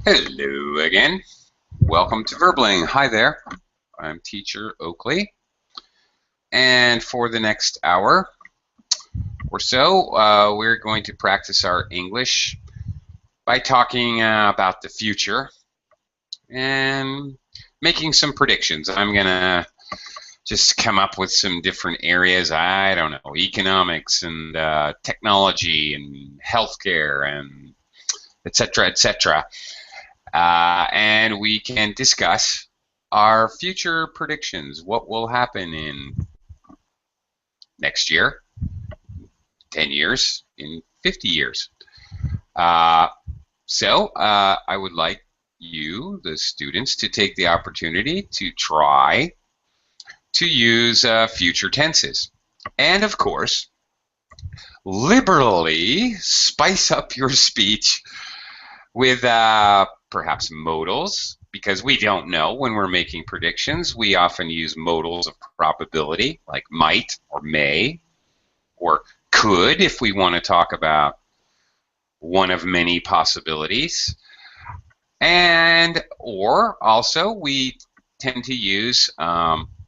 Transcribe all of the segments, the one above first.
Hello again. Welcome to Verbling. Hi there. I'm teacher Oakley. And for the next hour or so, we're going to practice our English by talking about the future and making some predictions. I'm going to just come up with some different areas. I don't know, economics and technology and healthcare and etc., etc. And we can discuss our future predictions. What will happen in next year, 10 years, in 50 years. So I would like you, the students, to take the opportunity to try to use future tenses. And of course, liberally spice up your speech with perhaps modals, because we don't know when we're making predictions. We often use modals of probability, like might or may, or could, if we want to talk about one of many possibilities. And or also we tend to use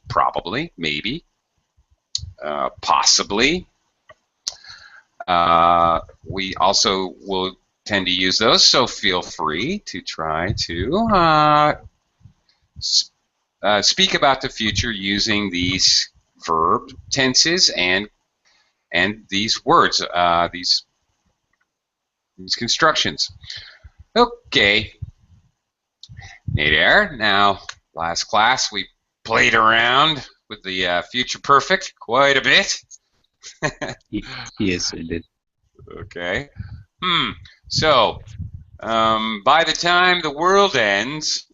probably, maybe, possibly. We also will tend to use those, so feel free to try to speak about the future using these verb tenses and these words, these constructions. Okay. Hey there. Now, last class we played around with the future perfect quite a bit. Yes, I did. Okay. So, by the time the world ends,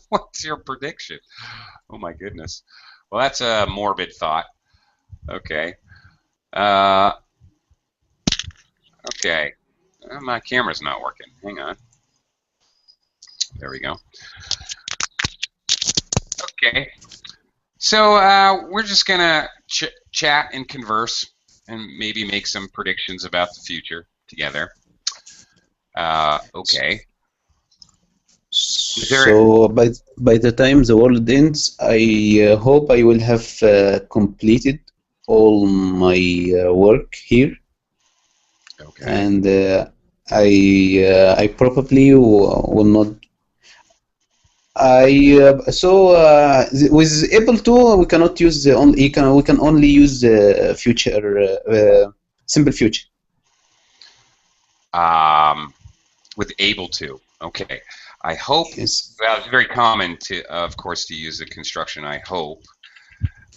what's your prediction? Oh my goodness. Well, that's a morbid thought. Okay. Okay. My camera's not working. Hang on. There we go. Okay. So we're just gonna chat and converse and maybe make some predictions about the future together. Okay. So by the time the world ends, I hope I will have completed all my work here. Okay. And I probably will not. With able to, we cannot use the only. We can only use the future, simple future. With able to. Okay. I hope. Yes. Well, it's very common to, of course, to use the construction. I hope.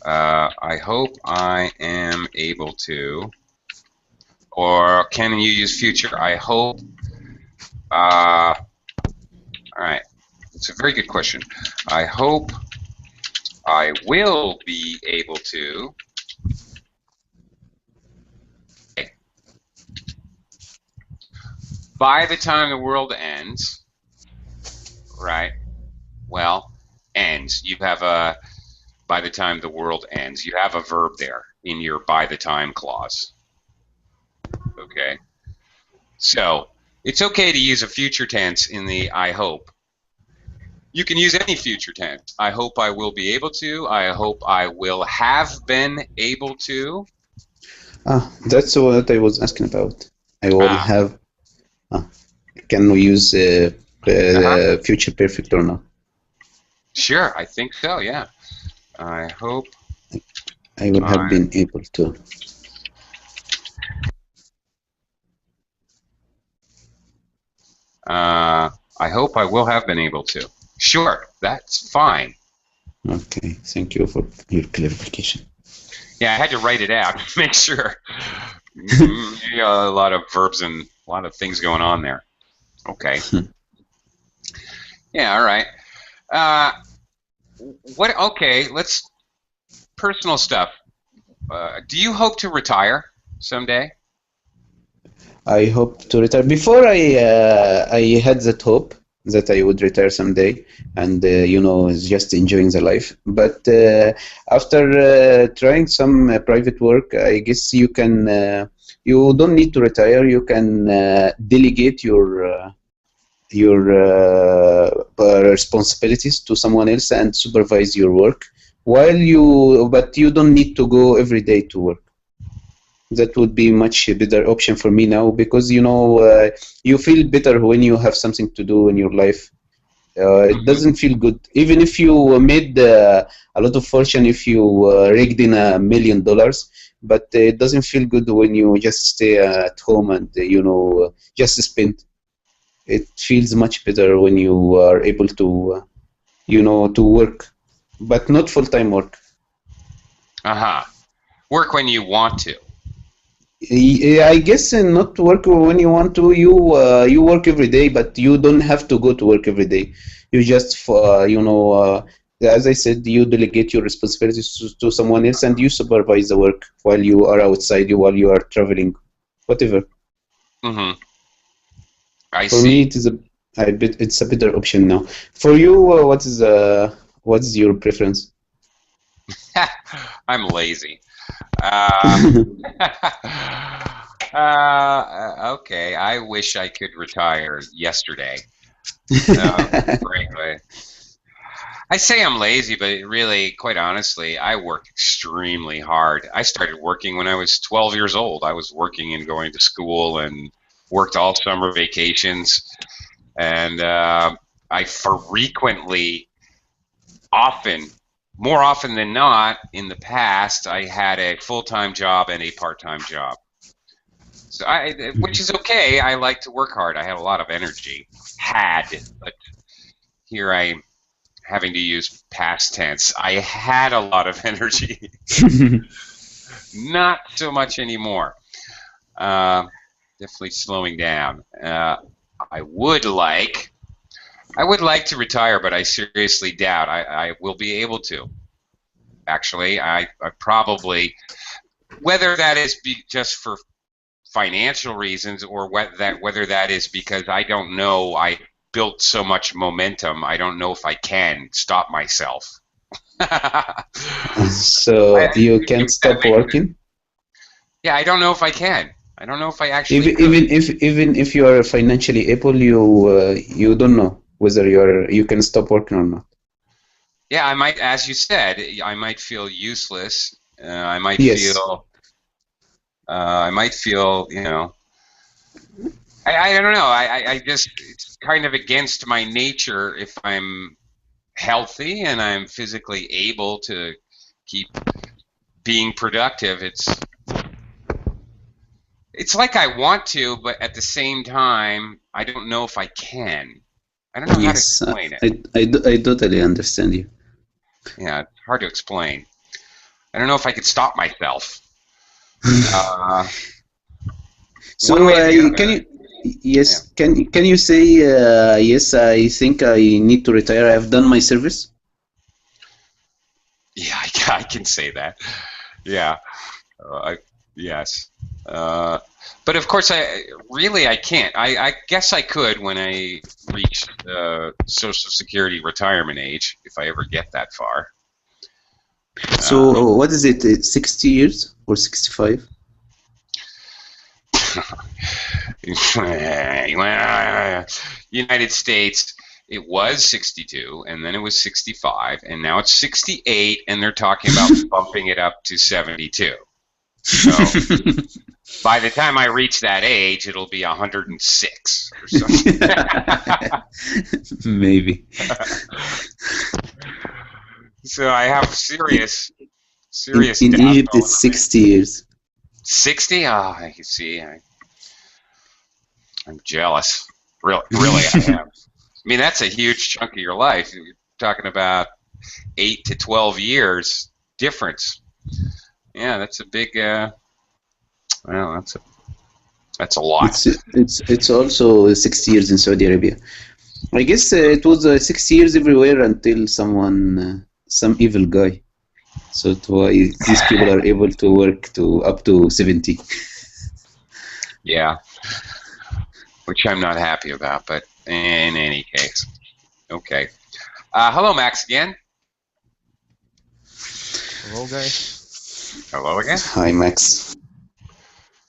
I hope I am able to. Or can you use future? I hope. All right. It's a very good question. I hope I will be able to. By the time the world ends, right? Well, ends. You have a, by the time the world ends, you have a verb there in your by the time clause. Okay. So it's okay to use a future tense in the I hope. You can use any future tense. I hope I will be able to. I hope I will have been able to. That's what I was asking about. I will have. Can we use future perfect or not? Sure, I think so. Yeah. I hope I will have been able to. I hope I will have been able to. Sure, that's fine. Okay, thank you for your clarification. Yeah, I had to write it out to make sure. A lot of verbs and a lot of things going on there. Okay. Yeah, all right. Okay, let's, personal stuff. Do you hope to retire someday? I hope to retire. Before I had that hope, that I would retire someday and just enjoying the life. But after trying some private work, I guess you don't need to retire. You can delegate your responsibilities to someone else and supervise your work but you don't need to go every day to work. That would be much better option for me now, because you feel better when you have something to do in your life. It doesn't feel good, even if you made a lot of fortune, if you rigged in $1 million, but it doesn't feel good when you just stay at home and just spend. It feels much better when you are able to to work, but not full-time work. Work when you want to. I guess not work when you want to. You work every day, but you don't have to go to work every day. You just as I said, you delegate your responsibilities to someone else, and you supervise the work while you are outside, while you are traveling, whatever. For me, it's a better option now. For you, what's your preference? I'm lazy. Okay, I wish I could retire yesterday. Frankly, I say I'm lazy, but really, quite honestly, I work extremely hard. I started working when I was 12 years old. I was working and going to school and worked all summer vacations, and I frequently, more often than not, in the past, I had a full-time job and a part-time job. So which is okay. I like to work hard. I had a lot of energy. But here I'm having to use past tense. I had a lot of energy. Not so much anymore. Definitely slowing down. I would like to retire, but I seriously doubt I will be able to. Actually, I probably, whether that is just for financial reasons or whether that is because I don't know, I built so much momentum, I don't know if I can stop myself. So you can't stop working? Yeah, I don't know if I can. I don't know if I actually even if you are financially able, you don't know whether you can stop working or not. Yeah, I might, as you said, I might feel useless. I might feel, I don't know. I just, it's kind of against my nature if I'm healthy and I'm physically able to keep being productive. It's like I want to, but at the same time, I don't know if I can. I don't know how to explain it. I totally understand you. Yeah, it's hard to explain. I don't know if I could stop myself. So can you? Yes. Yeah. Can you say yes? I think I need to retire. I've done my service. Yeah, I can say that. Yeah. Yes. But of course, I can't. I guess I could when I reach Social Security retirement age, if I ever get that far. So what is it, 60 years or 65? United States, it was 62, and then it was 65, and now it's 68, and they're talking about bumping it up to 72. So by the time I reach that age, it'll be 106 or something. Maybe. So I have serious. In Egypt, it's 60 years. 60? Ah, I can see. I'm jealous. Really, I am. I mean, that's a huge chunk of your life. You're talking about 8 to 12 years Yeah, that's a big. Well, that's a lot. It's also 60 years in Saudi Arabia. I guess it was 60 years everywhere until some evil guy. So that's why these people are able to work to up to 70. Yeah, which I'm not happy about, but in any case. Okay. Hello, Max, again. Hello, guys. Hello again. Hi, Max.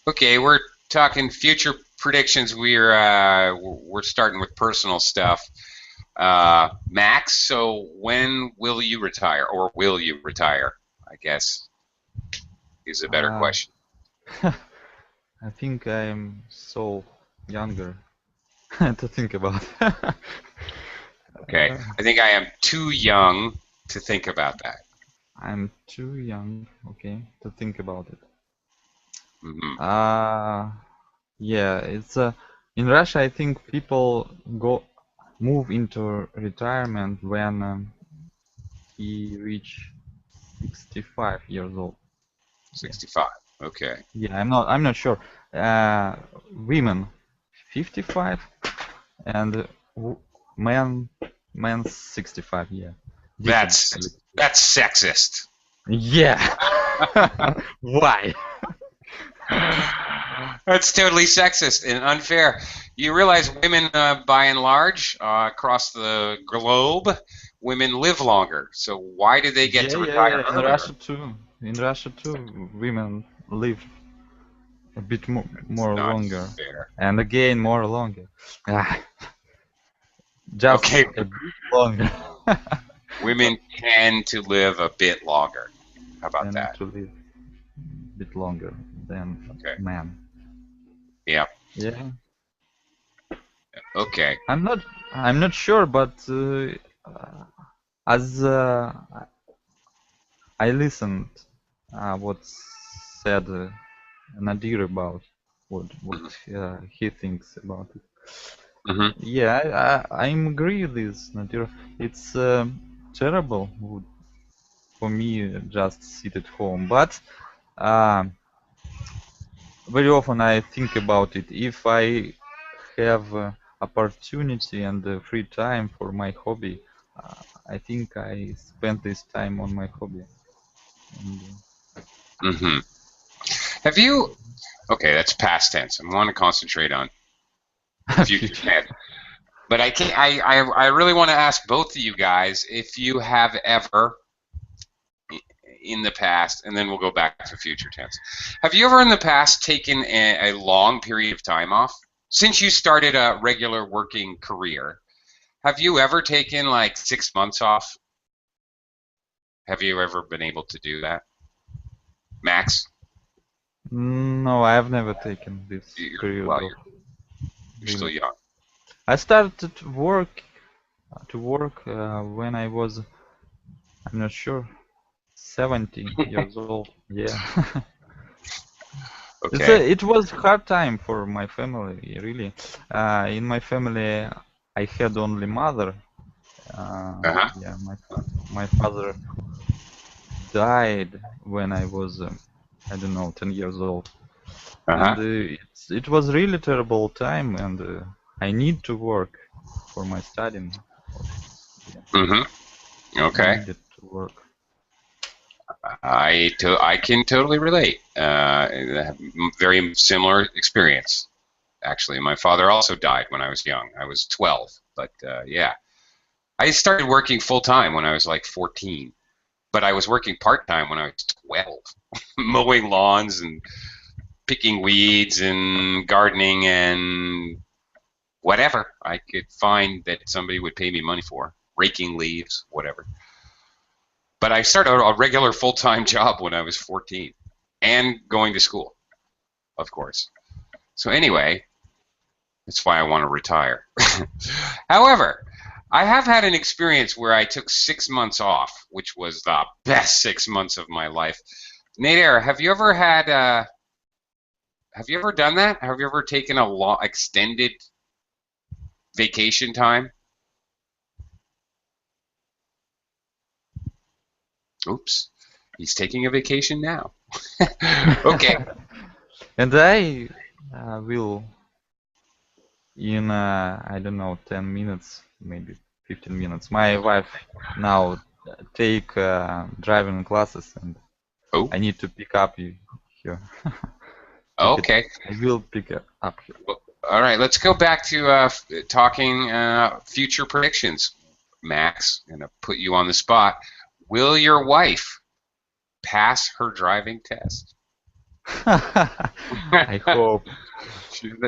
Okay, we're talking future predictions. We're starting with personal stuff. Max, so when will you retire, or will you retire? I guess is a better question. I think I'm so younger to think about. Okay, I think I am too young to think about that. I'm too young, okay, to think about it. Mm-hmm. Yeah, it's in Russia. I think people move into retirement when he reach 65 years old. 65. Okay. Yeah, I'm not sure. Women 55 and men 65. Yeah. That's sexist. Yeah. Why? That's totally sexist and unfair. You realize women, by and large, across the globe, women live longer. So why do they get to retire In earlier? Russia too, women live a bit more Not longer, fair. and again more longer. Just Okay. a bit longer. Women tend to live a bit longer. How about that? To live a bit longer than men. Yeah. Yeah. Okay. I'm not sure, but as I listened what said Nadir about what he thinks about it. Mm-hmm. Yeah, I agree with this, Nadir. It's terrible for me just sit at home, but very often I think about it. If I have opportunity and free time for my hobby, I think I spend this time on my hobby. Mm-hmm. Have you? Okay, that's past tense. I want to concentrate on future tense. But I can't. I really want to ask both of you guys if you have ever, in the past, and then we'll go back to future tense. Have you ever in the past taken a long period of time off? Since you started a regular working career, have you ever taken like 6 months off? Have you ever been able to do that? Max? No, I have never taken this period. Well, you're still young. I started to work when I was, I'm not sure, 70 years old. Yeah. Okay. It was hard time for my family, really. In my family, I had only mother. Yeah, my father died when I was, I don't know, 10 years old. And it was really terrible time, and I need to work for my studying. Yeah. Mm-hmm. Okay. I needed to work. I can totally relate. Very similar experience, actually. My father also died when I was young. I was 12, but yeah. I started working full-time when I was like 14, but I was working part-time when I was 12, mowing lawns and picking weeds and gardening and whatever I could find that somebody would pay me money for, raking leaves, whatever. But I started a regular full-time job when I was 14 and going to school, of course. So anyway, that's why I want to retire. However, I have had an experience where I took 6 months off, which was the best 6 months of my life. Nader, have you ever done that? Have you ever taken a long, extended vacation time? Oops, he's taking a vacation now. Okay. And I will in I don't know 10 minutes, maybe 15 minutes. My wife now take driving classes, and Oh. I need to pick up you here. Okay. I will pick up here. All right, let's go back to talking future predictions. Max, I'm going to put you on the spot. Will your wife pass her driving test? I hope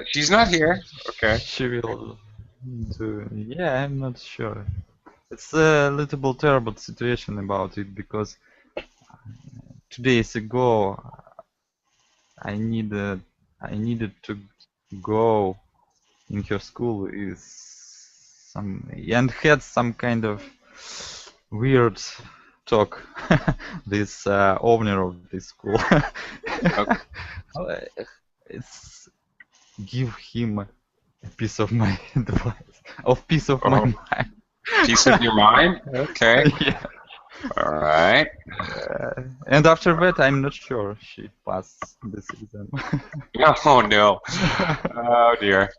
She's not here. Okay. she will do. Yeah, I'm not sure. It's a little bit terrible situation about it because 2 days ago I needed to go in her school with some and had some kind of weird talk. This owner of this school. It's give him a piece of my piece of my mind. Piece of your mind? Okay. Yeah. All right. And after that, I'm not sure she passed this exam. Oh no. Oh dear.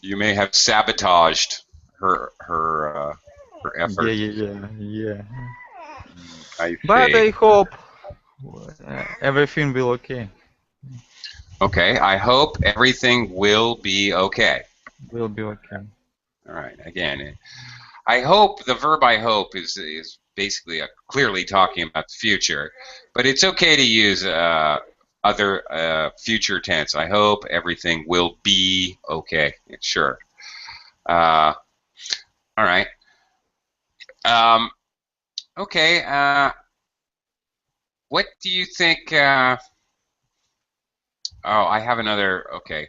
You may have sabotaged her effort. Yeah. I see. But I hope everything will okay. Okay, I hope everything will be okay. Will be okay. All right. Again, I hope, the verb I hope is basically clearly talking about the future, but it's okay to use other future tense. I hope everything will be okay. Sure. All right. Okay. What do you think? Oh, I have another. Okay.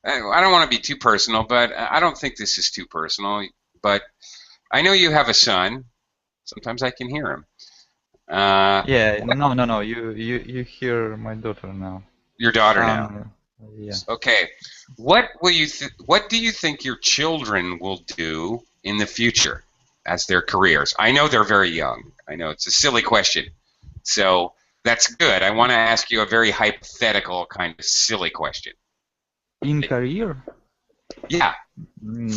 I don't want to be too personal, but I don't think this is too personal. But I know you have a son. Sometimes I can hear him. Yeah. No. You hear my daughter now. Your daughter now. Yeah. Okay. What do you think your children will do in the future as their careers? I know they're very young. I know it's a silly question. So that's good. I want to ask you a very hypothetical kind of silly question. In career? Yeah.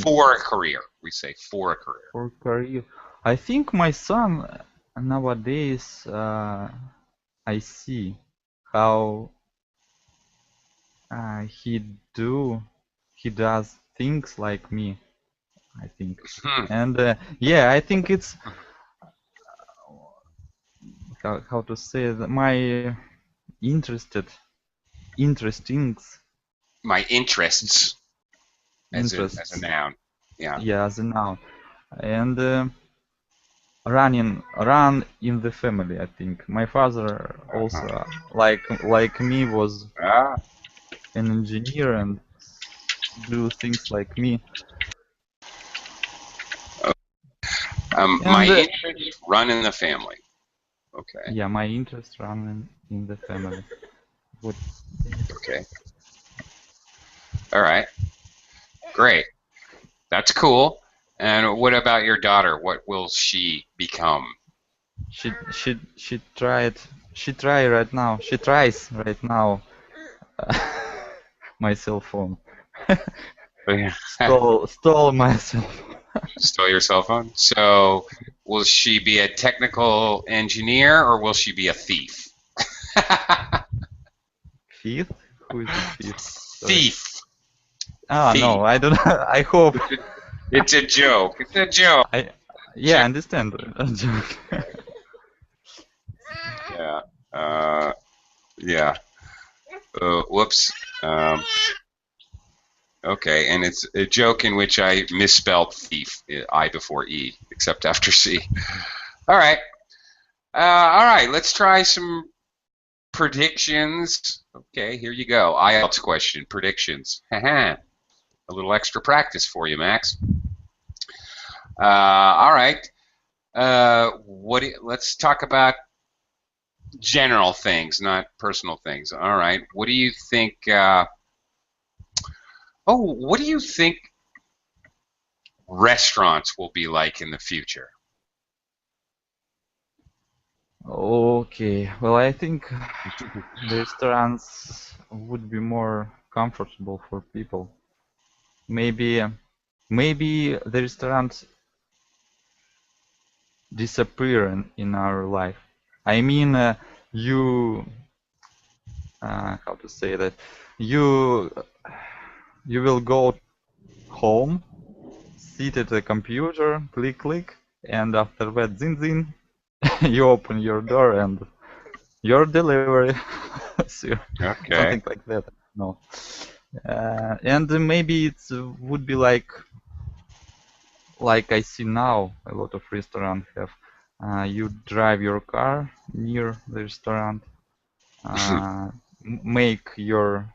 For a career. We say for a career. For career. I think my son nowadays I see how he does things like me, I think. And yeah, I think it's how to say that my interestings. My interests. As a noun. Yeah. Yeah, as a noun. And run in the family, I think. My father also, like me, was an engineer and do things like me. My interests run in the family. Okay. Yeah, my interests run in the family. Okay. All right. Great. That's cool. And what about your daughter? What will she become? She tries right now my cell phone. Stole my cell phone. Stole your cell phone? So will she be a technical engineer or will she be a thief? Thief? Who is a thief? Thief. Ah, no, I don't. I hope. It's a joke. It's a joke. I understand. A joke. Yeah. Yeah. Whoops. Okay, and it's a joke in which I misspelled thief, I before E, except after C. All right. All right, let's try some predictions. Okay, here you go. IELTS question, predictions. A little extra practice for you, Max. All right. Let's talk about general things, not personal things. All right. What do you think? What do you think restaurants will be like in the future? Okay. Well, I think the restaurants would be more comfortable for people. Maybe the restaurants disappear in our life. I mean, how to say that? You you will go home, sit at the computer, click, and after that, zin, you open your door and your delivery. So, Okay. something like that. No. And maybe it would be like I see now a lot of restaurants have. You drive your car near the restaurant, make your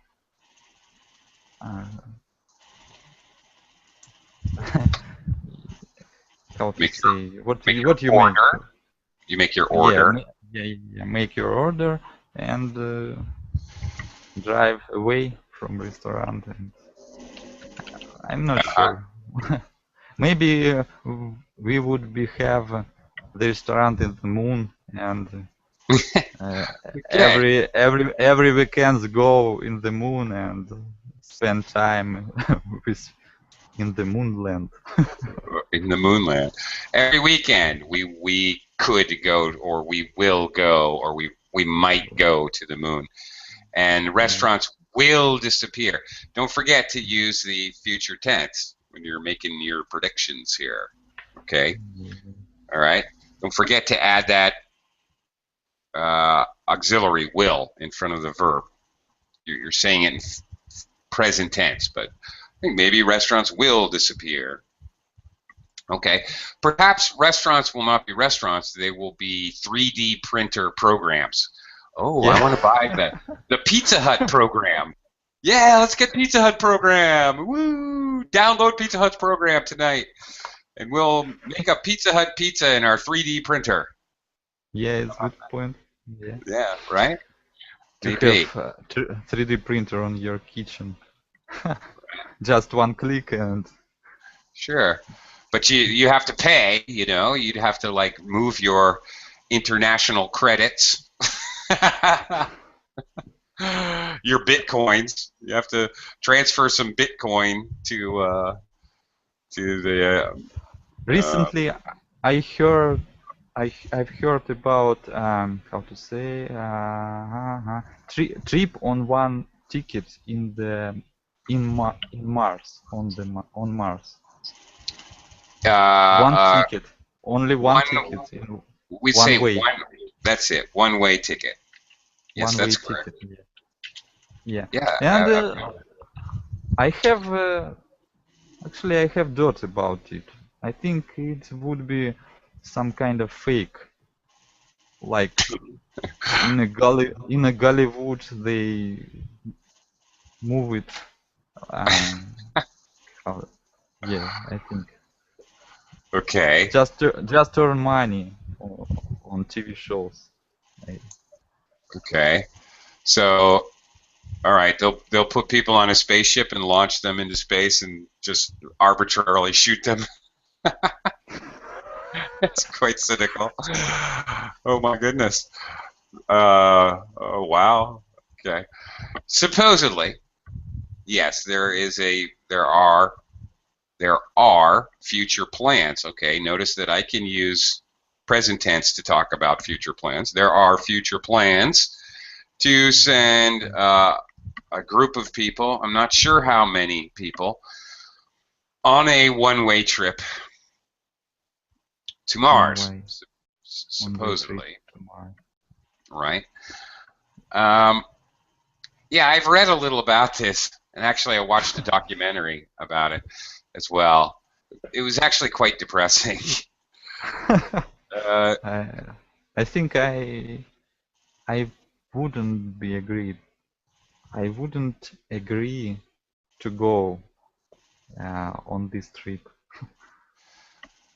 how to Make say what make your what you make. order. You make your order. Yeah, make your order and drive away from restaurant. And I'm not sure. Maybe we would be have the restaurant in the moon and Okay. every weekends go in the moon and spend time with in the moonland. In the moonland. Every weekend we could go, or we will go, or we might go to the moon. And restaurants will disappear. Don't forget to use the future tense when you're making your predictions here. Okay? All right? Don't forget to add that auxiliary will in front of the verb. You're saying it in present tense, but I think maybe restaurants will disappear. Okay, perhaps restaurants will not be restaurants, they will be 3D printer programs. Oh, Yeah. I want to buy the Pizza Hut program. Yeah, let's get Pizza Hut program. Woo! Download Pizza Hut's program tonight, and we'll make a Pizza Hut pizza in our 3D printer. Yeah, it's a good point. Yeah. Yeah, right? To Maybe. have 3D printer on your kitchen. Just one click and Sure. But you have to pay, you know, you'd have to like move your international credits. Your bitcoins. You have to transfer some Bitcoin to the recently I've heard about how to say trip on one ticket in Mars on Mars. One ticket, only one ticket in we one say way. one. That's it. One-way ticket. Yes, One that's way correct. ticket. Yeah. Yeah. And I have actually I have doubts about it. I think it would be some kind of fake, like in a Gollywood they move it. Yeah, I think Okay. just to earn money on TV shows. Okay. So, all right, they'll put people on a spaceship and launch them into space and just arbitrarily shoot them. It's quite cynical. Oh my goodness. Oh wow. Okay. Supposedly, yes, there are future plans. Okay. Notice that I can use present tense to talk about future plans. There are future plans to send a group of people, I'm not sure how many people, on a one-way trip to Mars, supposedly. Right? Yeah, I've read a little about this, and actually I watched a documentary about it as well. It was actually quite depressing. I think I wouldn't be agreed. I wouldn't agree to go on this trip.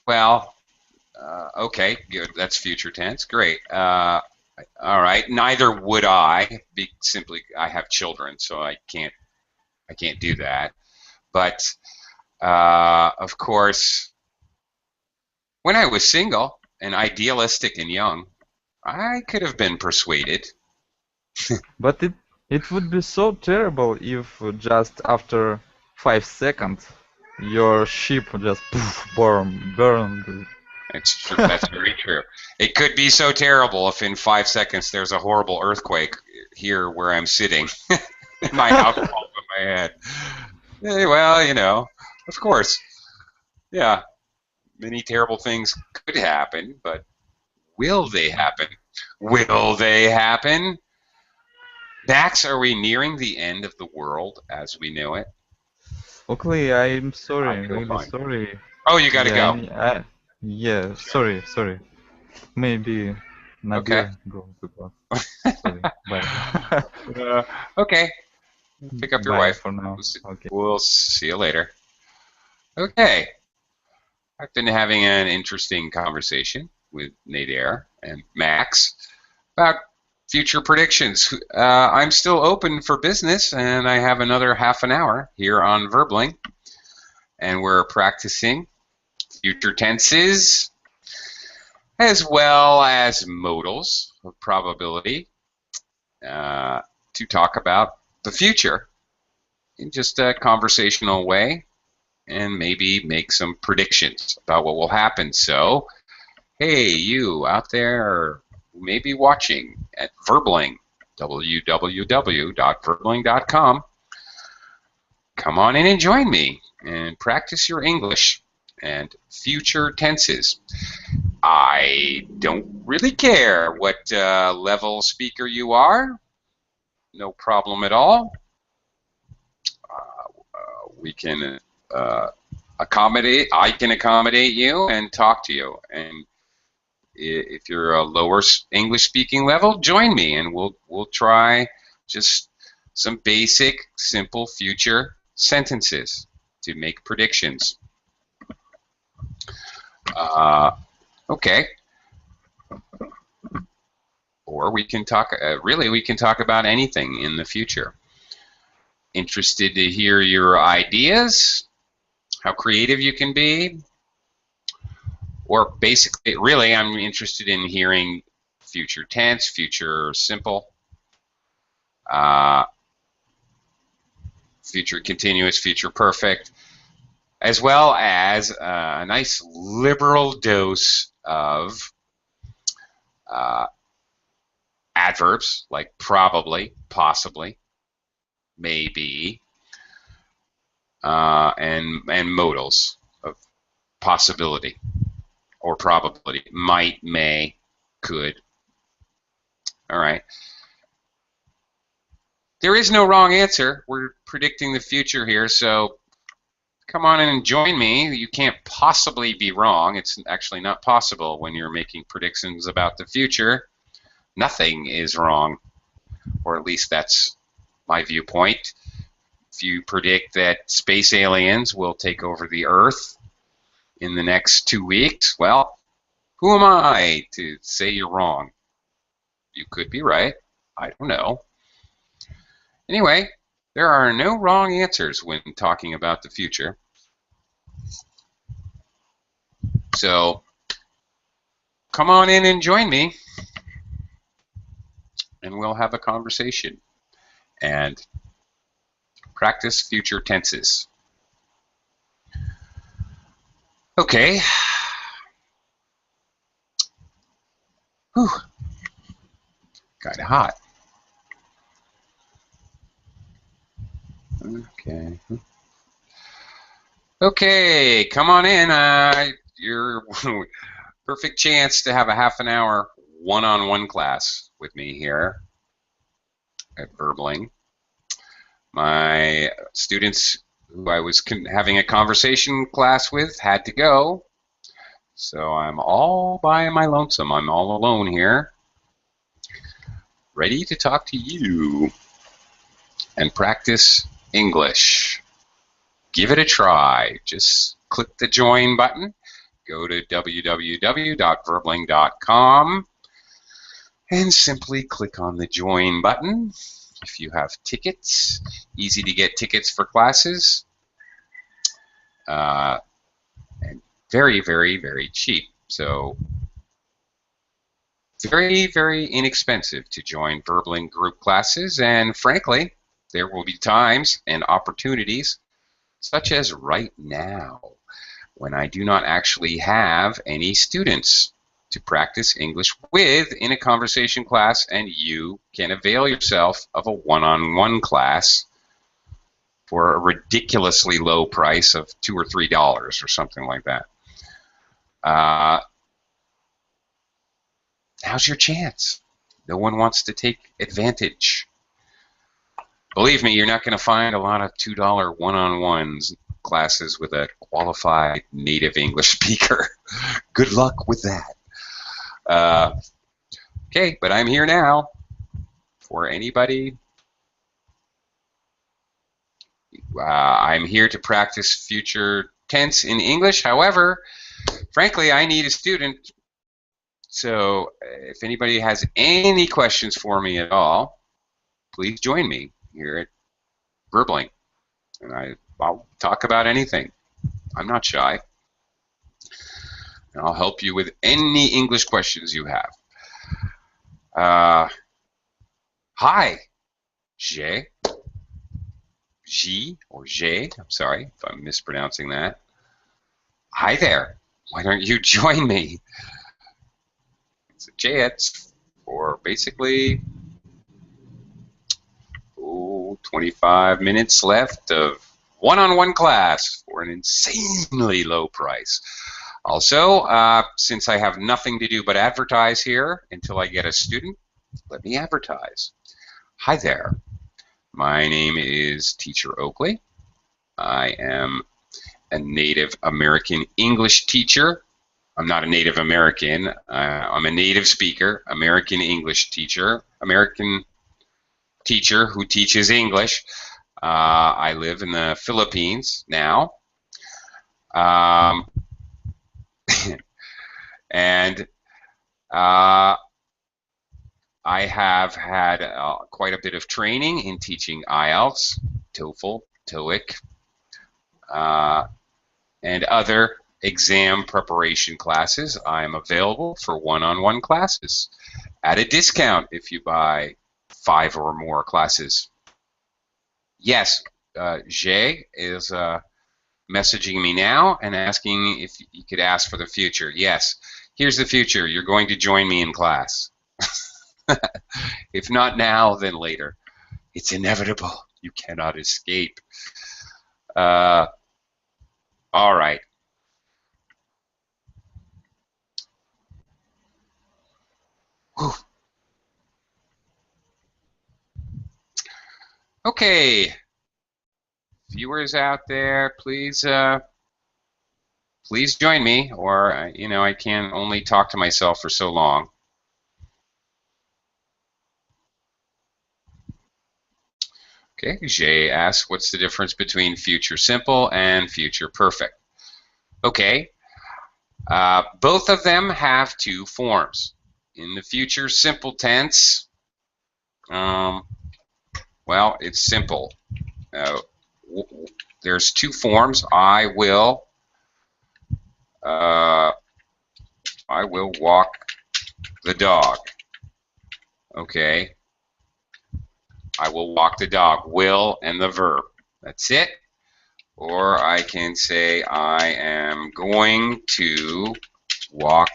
Well, okay, good. That's future tense. Great. All right. Neither would I. Simply, I have children, so I can't do that. But of course, when I was single and idealistic and young, I could have been persuaded. But it would be so terrible if just after 5 seconds your ship just burned. It's true. That's very true. It could be so terrible if in 5 seconds there's a horrible earthquake here where I'm sitting. My house falls on my head. Well, of course. Yeah, many terrible things could happen, but will they happen? Will they happen? Max, are we nearing the end of the world as we know it? Okay, I'm I sorry, feel really fine. sorry. Oh, you gotta Yeah, go. yeah, sorry. Maybe Okay. Nabil go to class. Sorry, bye. Uh, okay. Pick up your Bye wife. for now. We'll see, Okay. we'll see you later. Okay. I've been having an interesting conversation with Nader and Max about future predictions. I'm still open for business, and I have another half an hour here on Verbling, and we're practicing future tenses as well as modals of probability to talk about the future in just a conversational way and maybe make some predictions about what will happen. So, hey, you out there who may be watching at Verbling, www.verbling.com, come on in and join me and practice your English and future tenses. I don't really care what level speaker you are, no problem at all. We can I can accommodate you and talk to you. And if you're a lower English speaking level, join me and we'll try just some basic, simple future sentences to make predictions. Okay. Or we can talk, really, we can talk about anything in the future. Interested to hear your ideas, how creative you can be, or basically, really, I'm interested in hearing future tense, future simple, future continuous, future perfect, as well as a nice liberal dose of adverbs like probably, possibly, maybe, and modals of possibility or probability, might, may, could. All right. There is no wrong answer. We're predicting the future here, so come on in and join me. You can't possibly be wrong. It's actually not possible when you're making predictions about the future. Nothing is wrong, or at least that's my viewpoint. If you predict that space aliens will take over the Earth in the next 2 weeks, well, who am I to say you're wrong? You could be right. I don't know. Anyway, there are no wrong answers when talking about the future. So come on in and join me, and we'll have a conversation and practice future tenses. Okay. Whew. Kind of hot. Okay. Okay, come on in. Your perfect chance to have a half an hour one-on-one class with me here at Verbling. My students who I was having a conversation class with had to go, so I'm all by my lonesome. I'm all alone here, ready to talk to you and practice English. Give it a try. Just click the join button. Go to www.verbling.com and simply click on the join button. If you have tickets, easy to get tickets for classes, and very, very, very cheap. So very, very inexpensive to join Verbling group classes, and frankly, there will be times and opportunities, such as right now, when I do not actually have any students to practice English with in a conversation class, and you can avail yourself of a one-on-one class for a ridiculously low price of $2 or $3 or something like that. Now's your chance. No one wants to take advantage. Believe me, you're not going to find a lot of $2 one-on-ones classes with a qualified native English speaker. Good luck with that. Okay, but I'm here now for anybody. I'm here to practice future tense in English. However, frankly, I need a student. So if anybody has any questions for me at all, please join me here at Verbling. And I'll talk about anything. I'm not shy. And I'll help you with any English questions you have. Hi, J or J, I'm sorry if I'm mispronouncing that. Hi there. Why don't you join me? It's a JETS for basically 25 minutes left of one-on-one class for an insanely low price. Also, since I have nothing to do but advertise here until I get a student, let me advertise. Hi there. My name is Teacher Oakley. I am a Native American English teacher. I'm not a Native American. I'm a native speaker, American English teacher, American teacher who teaches English. I live in the Philippines now. And I have had quite a bit of training in teaching IELTS, TOEFL, TOEIC, and other exam preparation classes. I am available for one-on-one classes at a discount if you buy 5 or more classes. Yes, Jay is messaging me now and asking if you could ask for the future. Yes, here's the future. You're going to join me in class. If not now, then later. It's inevitable. You cannot escape. All right. Whew. Okay. Viewers out there, please please join me, or I can only talk to myself for so long. Okay, Jay asks, what's the difference between future simple and future perfect? Okay, both of them have 2 forms. In the future simple tense, well, it's simple. There's 2 forms. I will walk the dog. Okay. I will walk the dog. Will and the verb. That's it. Or I can say I am going to walk.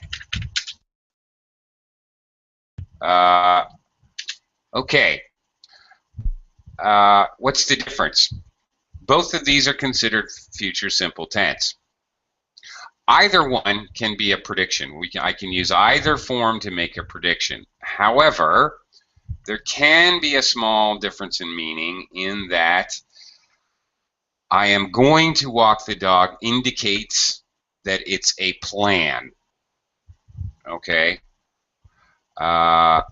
Okay. What's the difference? Both of these are considered future simple tense. Either one can be a prediction. I can use either form to make a prediction. However, there can be a small difference in meaning in that I am going to walk the dog indicates that it's a plan. Okay? That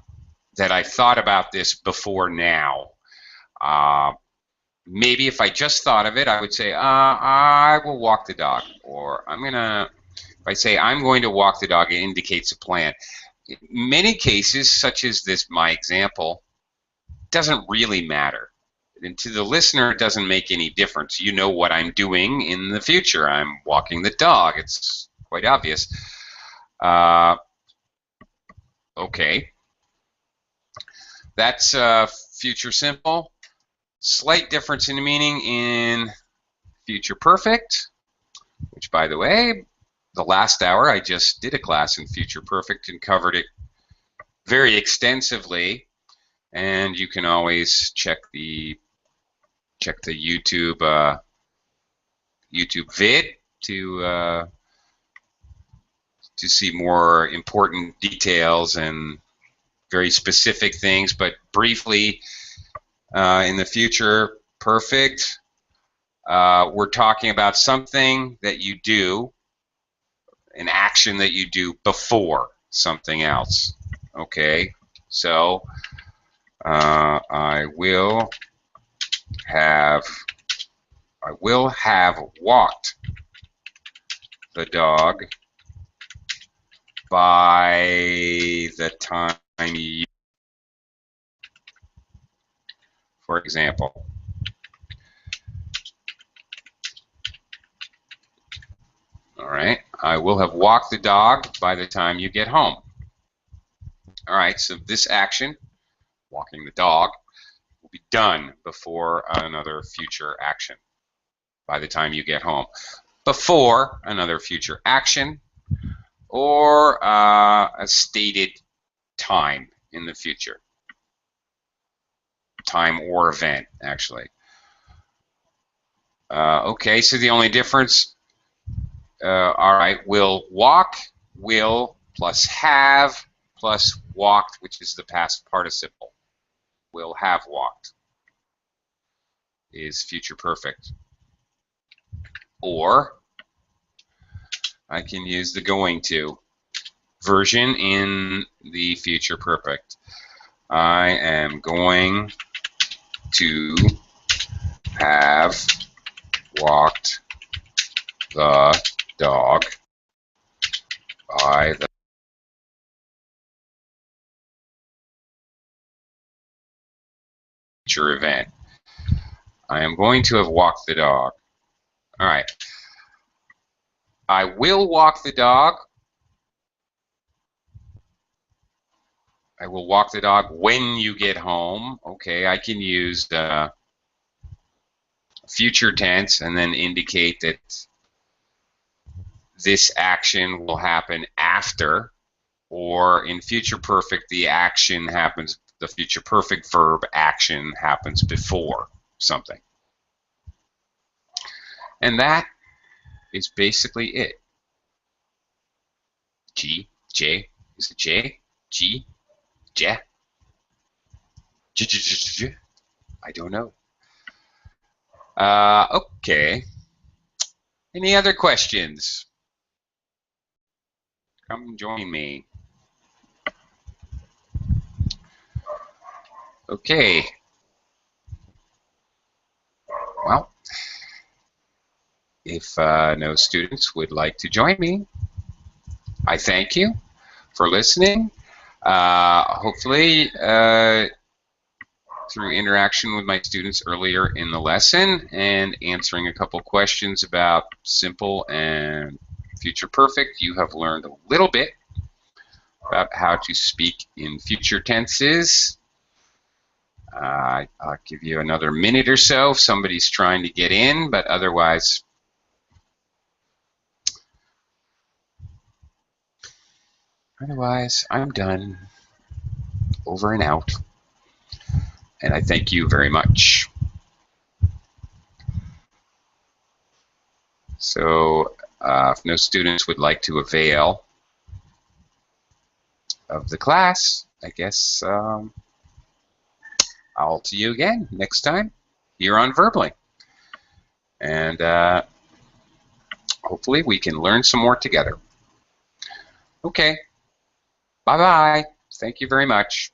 I thought about this before now. Maybe if I just thought of it, I would say, I will walk the dog. Or if I say I'm going to walk the dog, it indicates a plan. In many cases, such as this, my example, doesn't really matter. And to the listener, it doesn't make any difference. You know what I'm doing in the future. I'm walking the dog. It's quite obvious. Okay. That's future simple. Slight difference in meaning in future perfect, which, by the way, the last hour I just did a class in future perfect and covered it very extensively, and you can always check the check the YouTube YouTube vid to see more important details and very specific things. But briefly, in the future perfect, we're talking about something that you do, an action that you do before something else. Okay, so I will have walked the dog by the time you, for example. All right, I will have walked the dog by the time you get home. All right, so this action, walking the dog, will be done before another future action by the time you get home. Before another future action or a stated time in the future. Time or event, actually. Okay, so the only difference, all right, will walk, will plus have plus walked, which is the past participle. Will have walked is future perfect. Or I can use the going to version in the future perfect. I am going to have walked the dog by the future event. I am going to have walked the dog. All right. I will walk the dog. I will walk the dog when you get home. Okay, I can use the future tense and then indicate that this action will happen after, or in future perfect, the action happens, the future perfect verb action happens before something. And that is basically it. G, J, is it J? G, J? J, J, J, J, J? I don't know. Okay. Any other questions? Come join me. Okay. Well, if no students would like to join me, I thank you for listening. Hopefully, through interaction with my students earlier in the lesson and answering a couple questions about simple and future perfect, you have learned a little bit about how to speak in future tenses. I'll give you another minute or so if somebody's trying to get in, but otherwise, I'm done. Over and out. And I thank you very much. So, if no students would like to avail of the class, I guess I'll see you again next time here on Verbally. And hopefully we can learn some more together. Okay. Bye-bye. Thank you very much.